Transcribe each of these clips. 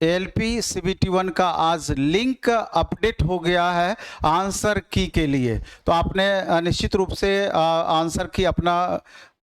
ALP CBT 1 का आज link update हो गया है आंसर की के लिए। तो आपने निश्चित रूप से आंसर की अपना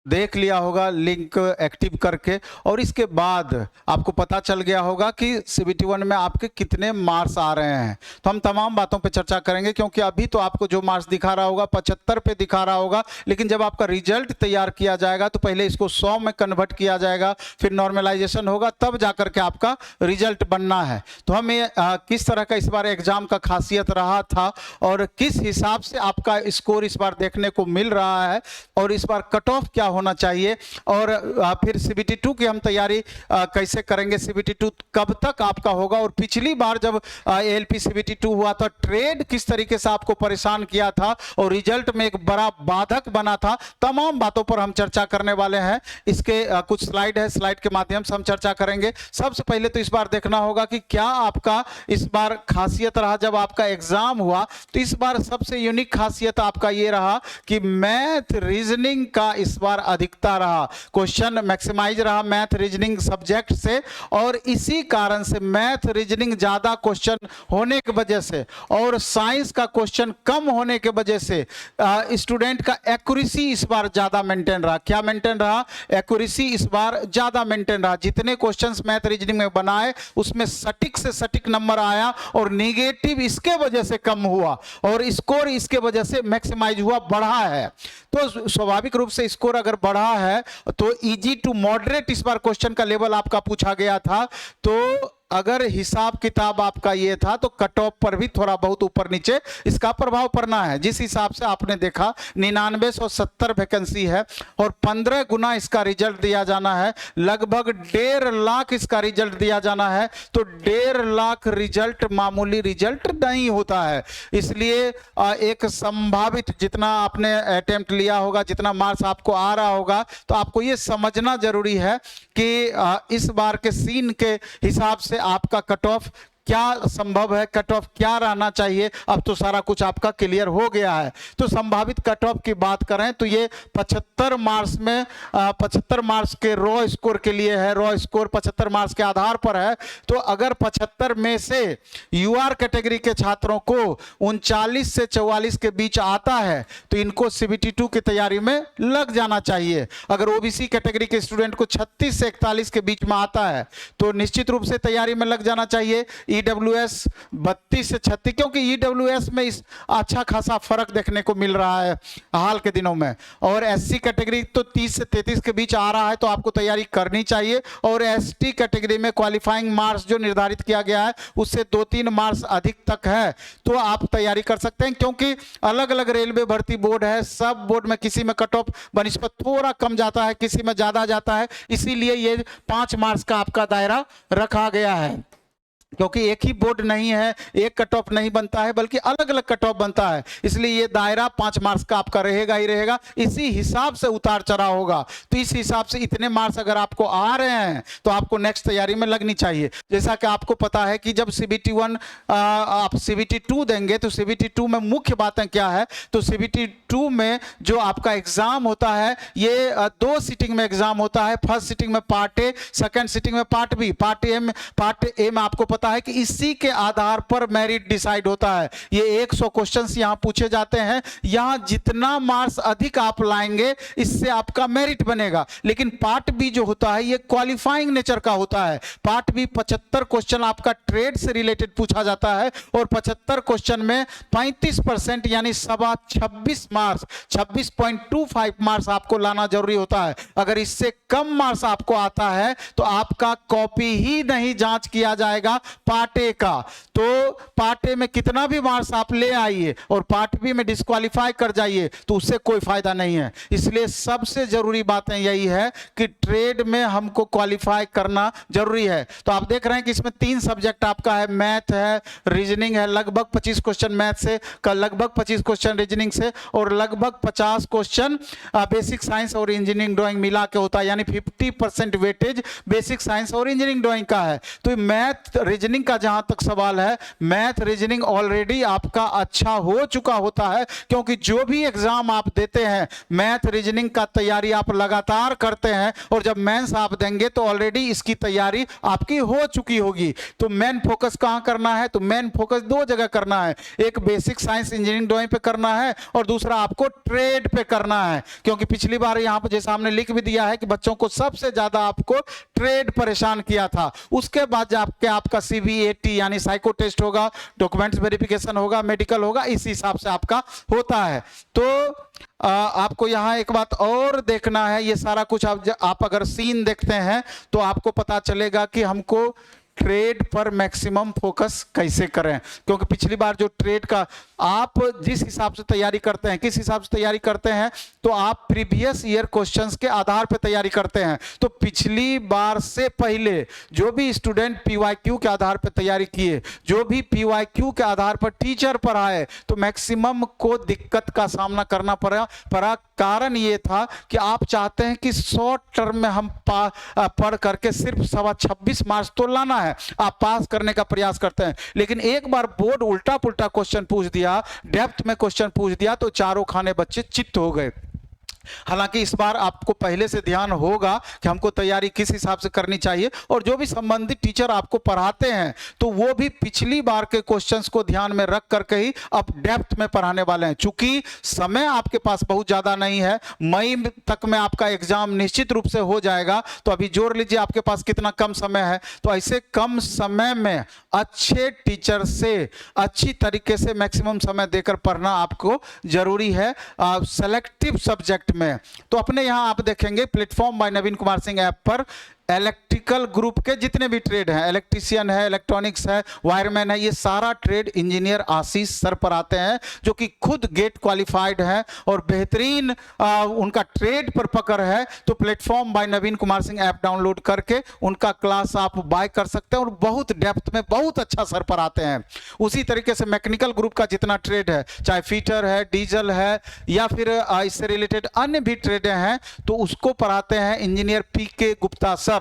देख लिया होगा लिंक एक्टिव करके, और इसके बाद आपको पता चल गया होगा कि CBT 1 में आपके कितने मार्क्स आ रहे हैं। तो हम तमाम बातों पे चर्चा करेंगे, क्योंकि अभी तो आपको जो मार्क्स दिखा रहा होगा 75 पे दिखा रहा होगा, लेकिन जब आपका रिजल्ट तैयार किया जाएगा तो पहले इसको 100 में कन्वर्ट किया जाएगा, फिर नॉर्मलाइजेशन होगा, तब जाकर के आपका रिजल्ट बनना है। तो हमें किस तरह का इस बार एग्जाम का खासियत रहा था और किस हिसाब से आपका स्कोर इस बार देखने को मिल रहा है, और इस बार कट ऑफ क्या होना चाहिए, और फिर CBT 2 की हम तैयारी कैसे करेंगे, CBT 2 कब तक आपका होगा, और पिछली बार जब ALP CBT 2 हुआ था ट्रेड किस तरीके से आपको परेशान किया था और रिजल्ट में एक बड़ा बाधक बना था। तमाम बातों पर हम चर्चा करने वाले हैं। इसके कुछ स्लाइड है, स्लाइड के माध्यम से हम चर्चा करेंगे। सबसे पहले तो इस बार देखना होगा कि क्या आपका इस बार खासियत रहा। जब आपका एग्जाम हुआ तो इस बार सबसे यूनिक खासियत आपका ये रहा कि मैथ रीजनिंग का इस बार अधिकता रहा, क्वेश्चन मैक्सिमाइज रहा मैथ रीजनिंग सब्जेक्ट से, और इसी कारण से मैथ रीजनिंग ज्यादा क्वेश्चन होने की वजह से और साइंस का क्वेश्चन कम होने की वजह से स्टूडेंट का एक्यूरेसी इस बार ज्यादा मेंटेन रहा। क्या मेंटेन रहा? एक्यूरेसी इस बार ज्यादा मेंटेन रहा। जितने क्वेश्चंस मैथ रीजनिंग में बनाए उसमें सटीक से सटीक नंबर आया, और निगेटिव इसके वजह से कम हुआ, और स्कोर इसके वजह से मैक्सिमाइज हुआ, बढ़ा है। तो स्वाभाविक रूप से स्कोर अगर बढ़ा है तो इजी टू मॉडरेट इस बार क्वेश्चन का लेवल आपका पूछा गया था। तो अगर हिसाब किताब आपका ये था तो कट ऑफ पर भी थोड़ा बहुत ऊपर नीचे इसका प्रभाव पड़ना है। जिस हिसाब से आपने देखा 9970 वैकेंसी है और 15 गुना इसका रिजल्ट दिया जाना है, लगभग 1.5 लाख इसका रिजल्ट दिया जाना है। तो 1.5 लाख रिजल्ट मामूली रिजल्ट नहीं होता है। इसलिए एक संभावित जितना आपने अटेम्प्ट लिया होगा, जितना मार्क्स आपको आ रहा होगा, तो आपको ये समझना जरूरी है कि इस बार के सीन के हिसाब से आपका कट ऑफ क्या संभव है, कट ऑफ क्या रहना चाहिए। अब तो सारा कुछ आपका क्लियर हो गया है। तो संभावित कट ऑफ की बात करें तो ये 75 मार्क्स में 75 मार्क्स के रॉ स्कोर के लिए है। रॉ स्कोर 75 मार्क्स के आधार पर है। तो अगर 75 में से यूआर कैटेगरी के छात्रों को 39 से 44 के बीच आता है तो इनको CBT 2 की तैयारी में लग जाना चाहिए। अगर ओबीसी कैटेगरी के स्टूडेंट को 36 से 41 के बीच में आता है तो निश्चित रूप से तैयारी में लग जाना चाहिए। EWS 32 से 36, क्योंकि EWS में इस अच्छा खासा फर्क देखने को मिल रहा है हाल के दिनों में, और SC कैटेगरी तो 30 से 33 के बीच आ रहा है, तो आपको तैयारी करनी चाहिए। और ST कैटेगरी में क्वालिफाइंग मार्क्स जो निर्धारित किया गया है उससे 2-3 मार्क्स अधिक तक है, तो आप तैयारी कर सकते हैं। क्योंकि अलग अलग रेलवे भर्ती बोर्ड है, सब बोर्ड में किसी में कट ऑफ बनिस्बत थोड़ा कम जाता है, किसी में ज्यादा जाता है, इसीलिए ये 5 मार्क्स का आपका दायरा रखा गया है। क्योंकि एक ही बोर्ड नहीं है, एक कट ऑफ नहीं बनता है, बल्कि अलग अलग कट ऑफ बनता है, इसलिए ये दायरा 5 मार्क्स का आपका रहेगा ही रहेगा। इसी हिसाब से उतार चढ़ाव होगा। तो इस हिसाब से इतने मार्क्स अगर आपको आ रहे हैं तो आपको नेक्स्ट तैयारी में लगनी चाहिए। जैसा कि आपको पता है कि जब CBT 1 आप CBT 2 देंगे तो CBT 2 में मुख्य बातें क्या है, तो CBT 2 में जो आपका एग्जाम होता है ये 2 सीटिंग में एग्जाम होता है। फर्स्ट सीटिंग में पार्ट ए, सेकेंड सीटिंग में पार्ट बी। पार्ट ए में आपको पता है कि इसी के आधार पर मेरिट डिसाइड होता है। ये 100 क्वेश्चंस यहां पूछे जाते हैं, यहां जितना मार्क्स अधिक आप लाएंगे इससे आपका मेरिट बनेगा। लेकिन पार्ट बी जो होता है ये क्वालिफाइंग नेचर का होता है। पार्ट बी 75 क्वेश्चन आपका ट्रेड से रिलेटेड पूछा जाता है, और 75 क्वेश्चन में 35% यानी 26 मार्क्स 26.25 मार्क्स आपको लाना जरूरी होता है। अगर इससे कम मार्क्स आपको आता है तो आपका कॉपी ही नहीं जांच किया जाएगा पार्ट ए का। तो पार्ट ए में कितना भी मार्क्स आप ले आइए और पार्ट बी में डिस्क्वालीफाई कर जाइए तो उससे कोई फायदा नहीं है। इसलिए सबसे जरूरी बातें यही है कि ट्रेड में हमको क्वालिफाई करना जरूरी है। तो आप देख रहे हैं कि इसमें 3 सब्जेक्ट आपका है, मैथ है, रीजनिंग है, लगभग 25 क्वेश्चन मैथ से, लगभग 25 क्वेश्चन रीजनिंग से, और लगभग 50 क्वेश्चन बेसिक साइंस और इंजीनियरिंग ड्राइंग मिला के होता है, यानी 50% वेटेज बेसिक साइंस और इंजीनियरिंग ड्राइंग का है। तो मैथ रीजनिंग का जहां तक सवाल है, मैथ रीजनिंग ऑलरेडी आपका अच्छा हो चुका होता है, क्योंकि जो भी एग्जाम आप देते हैं मैथ रीजनिंग का तैयारी आप लगातार करते हैं, और जब मेंस आप देंगे तो ऑलरेडी इसकी तैयारी आपकी हो चुकी होगी। तो मेन फोकस कहां करना है? तो मेन फोकस दो जगह करना है, एक बेसिक साइंस इंजीनियरिंग ड्राइंग पे करना है और दूसरा आपको ट्रेड पे करना है। क्योंकि पिछली बार यहां पर जैसा हमने लिख भी दिया है कि बच्चों को सबसे ज्यादा आपको ट्रेड परेशान किया था। उसके बाद जाके आपका सीबीएटी यानी साइको टेस्ट होगा, डॉक्यूमेंट्स वेरिफिकेशन होगा, मेडिकल होगा, इस हिसाब से आपका होता है। तो आपको यहां एक बात और देखना है, ये सारा कुछ आप अगर सीन देखते हैं तो आपको पता चलेगा कि हमको ट्रेड पर मैक्सिमम फोकस कैसे करें। क्योंकि पिछली बार जो ट्रेड का आप जिस हिसाब से तैयारी करते हैं, किस हिसाब से तैयारी करते हैं, तो आप प्रीवियस ईयर क्वेश्चंस के आधार पर तैयारी करते हैं। तो पिछली बार से पहले जो भी स्टूडेंट पीवाईक्यू के आधार पर तैयारी किए, जो भी पीवाईक्यू के आधार पर टीचर पढ़ाए, तो मैक्सिमम को दिक्कत का सामना करना पड़ा। कारण ये था कि आप चाहते हैं कि शॉर्ट टर्म में हम पढ़ करके सिर्फ 26 मार्क्स तो लाना है, आप पास करने का प्रयास करते हैं। लेकिन एक बार बोर्ड उल्टा पुल्टा क्वेश्चन पूछ दिया, डेप्थ में क्वेश्चन पूछ दिया, तो चारों खाने बच्चे चित्त हो गए। हालांकि इस बार आपको पहले से ध्यान होगा कि हमको तैयारी किस हिसाब से करनी चाहिए, और जो भी संबंधित टीचर आपको पढ़ाते हैं तो वो भी पिछली बार के क्वेश्चंस को ध्यान में रख करके ही अब डेप्थ में पढ़ाने वाले हैं। चूंकि समय आपके पास बहुत ज्यादा नहीं है, मई तक में आपका एग्जाम निश्चित रूप से हो जाएगा, तो अभी जोड़ लीजिए आपके पास कितना कम समय है। तो ऐसे कम समय में अच्छे टीचर से अच्छी तरीके से मैक्सिमम समय देकर पढ़ना आपको जरूरी है सेलेक्टिव सब्जेक्ट में। तो अपने यहां आप देखेंगे प्लेटफॉर्म बाय नवीन कुमार सिंह ऐप पर इलेक्ट्रिकल ग्रुप के जितने भी ट्रेड हैं, इलेक्ट्रीशियन है, इलेक्ट्रॉनिक्स है, वायरमैन है, ये सारा ट्रेड इंजीनियर आशीष सर पर आते हैं, जो कि खुद गेट क्वालिफाइड है और बेहतरीन उनका ट्रेड पर पकड़ है। तो प्लेटफॉर्म बाय नवीन कुमार सिंह ऐप डाउनलोड करके उनका क्लास आप बाय कर सकते हैं, और बहुत डेप्थ में बहुत अच्छा सर पर आते हैं। उसी तरीके से मैकेनिकल ग्रुप का जितना ट्रेड है, चाहे फीटर है, डीजल है, या फिर इससे रिलेटेड अन्य भी ट्रेड हैं, तो उसको पढ़ाते हैं इंजीनियर पीके गुप्ता सर।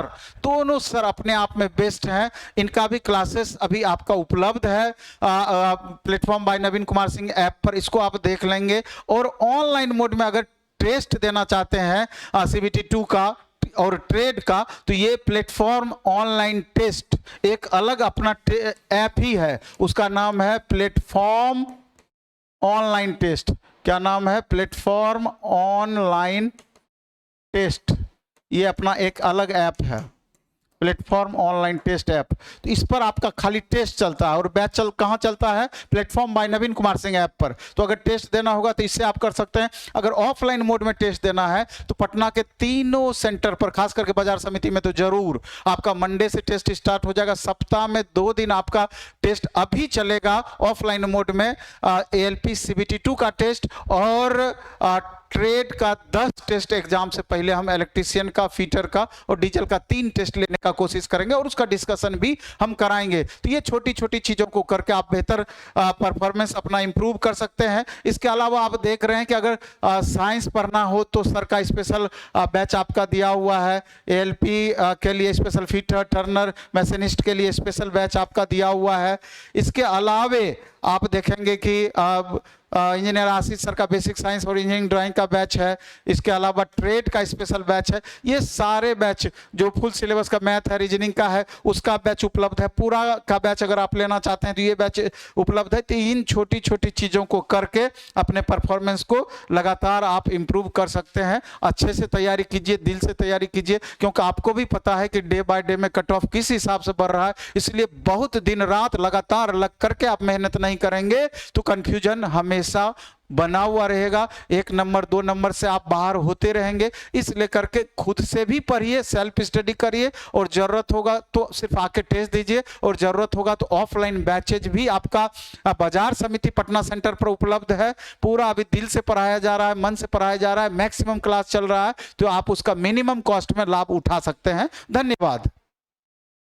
दोनों सर अपने आप में बेस्ट हैं, इनका भी क्लासेस अभी आपका उपलब्ध है प्लेटफॉर्म बाय नवीन कुमार सिंह ऐप पर, इसको आप देख लेंगे। और ऑनलाइन मोड में अगर टेस्ट देना चाहते हैं सीबीटी 2 का और ट्रेड का, तो ये प्लेटफॉर्म ऑनलाइन टेस्ट एक अलग अपना ऐप ही है, उसका नाम है प्लेटफॉर्म ऑनलाइन टेस्ट। क्या नाम है? Platform online test. ये अपना एक अलग ऐप है, प्लेटफॉर्म ऑनलाइन टेस्ट ऐप। तो इस पर आपका खाली टेस्ट चलता है, और बैच कहाँ चलता है? प्लेटफॉर्म बाय नवीन कुमार सिंह ऐप पर। तो अगर टेस्ट देना होगा तो इससे आप कर सकते हैं। अगर ऑफलाइन मोड में टेस्ट देना है तो पटना के तीनों सेंटर पर, खास करके बाजार समिति में तो जरूर आपका मंडे से टेस्ट स्टार्ट हो जाएगा। सप्ताह में 2 दिन आपका टेस्ट अभी चलेगा ऑफलाइन मोड में, एएलपी सीबीटी 2 का टेस्ट और ट्रेड का 10 टेस्ट एग्जाम से पहले हम इलेक्ट्रीशियन का, फीटर का और डीजल का 3 टेस्ट लेने का कोशिश करेंगे, और उसका डिस्कशन भी हम कराएंगे। तो ये छोटी छोटी चीजों को करके आप बेहतर परफॉर्मेंस अपना इंप्रूव कर सकते हैं। इसके अलावा आप देख रहे हैं कि अगर साइंस पढ़ना हो तो सर का स्पेशल बैच आपका दिया हुआ है, एएलपी के लिए स्पेशल, फीटर, टर्नर, मैशनिस्ट के लिए स्पेशल बैच आपका दिया हुआ है। इसके अलावे आप देखेंगे कि इंजीनियर आशीष सर का बेसिक साइंस और इंजीनियरिंग ड्राइंग का बैच है। इसके अलावा ट्रेड का स्पेशल बैच है। ये सारे बैच जो फुल सिलेबस का मैथ है, रीजनिंग का है, उसका बैच उपलब्ध है। पूरा का बैच अगर आप लेना चाहते हैं तो ये बैच उपलब्ध है। तो इन छोटी छोटी चीज़ों को करके अपने परफॉर्मेंस को लगातार आप इम्प्रूव कर सकते हैं। अच्छे से तैयारी कीजिए, दिल से तैयारी कीजिए, क्योंकि आपको भी पता है कि डे बाय डे में कट ऑफ किस हिसाब से बढ़ रहा है। इसलिए बहुत दिन रात लगातार लग करके आप मेहनत नहीं करेंगे तो कंफ्यूजन हमेशा बना हुआ रहेगा। 1 नंबर 2 नंबर से आप बाहर होते रहेंगे। इसलिए करके खुद से भी पढ़िए, सेल्फ स्टडी करिए, और जरूरत होगा तो सिर्फ आके टेस्ट दीजिए, और जरूरत होगा तो ऑफलाइन बैचेज भी आपका बाजार समिति पटना सेंटर पर उपलब्ध है। पूरा अभी दिल से पढ़ाया जा रहा है, मन से पढ़ाया जा रहा है, मैक्सिमम क्लास चल रहा है, तो आप उसका मिनिमम कॉस्ट में लाभ उठा सकते हैं। धन्यवाद।